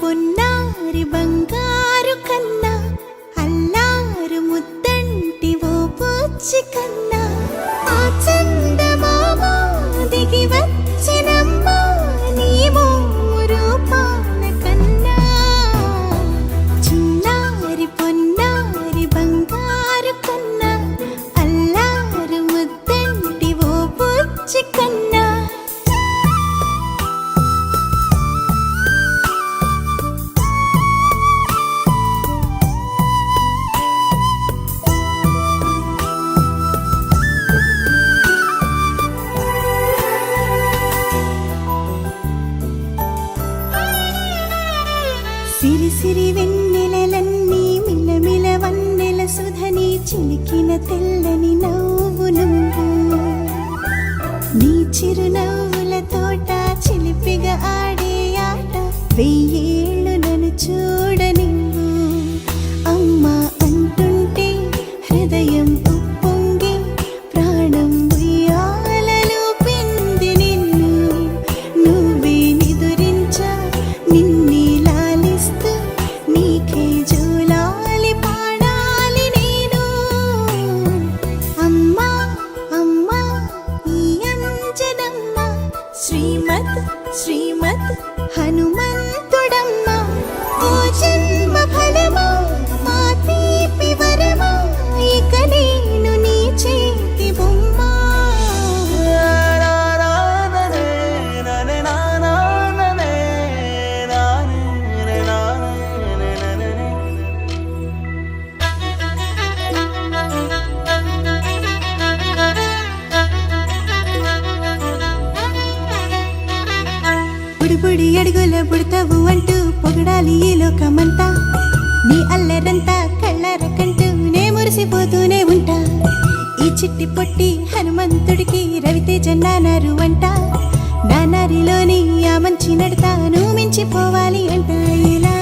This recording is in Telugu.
పొన్నారి బంగారు కన్నా అల్లారు ముద్దంటి ఓ పూచి కన్నా ఆ చందమామ దిగి వచ్చినమ్మా నీ రూపాల కన్నా చిన్నారి పొన్నారి బంగారు కన్నా అల్లారు ముద్దంటి ఓ పూచి కన్నా సిరి సిరి వెన్నెలలన్నీ మిలమిల వన్నెల సుధని చిలికిన తెల్లని నవ్వు నువ్వు నీ చిరునవ్వుల తోట చిలిపిగా ఆడే ఆట వెయ్యేళ్ళు నన్ను చూడ నువ్వు అమ్మా అంటుంటే హృదయం ఉప్పొంగి ప్రాణం ఉయ్యాలలో పింది నిన్ను నువ్వే నిదురించా నిన్నే నీకే జోలాలి పాడాలి నేను అమ్మా అమ్మా ఈ అంజనమ్మ శ్రీమత్ శ్రీమత్ హనుమంతుడమ్మ ఓ జన్మ ఫలమా మా తీపి వరమా ఇక నేను నీ చేతి బొమ్మ బుడి అడుగుల బుడతావు అంటూ పొగడాలి ఈ లోకమంతా నీ అల్లరంతా కళ్ళారకంటూ నే మురిసిపోతూనే ఉంటా ఈ చిట్టి పొట్టి హనుమంతుడికి రవితేజ నానారు అంట నానారిలోని ఆ మంచి నడతా నువ్వు మించిపోవాలి అంట ఇలా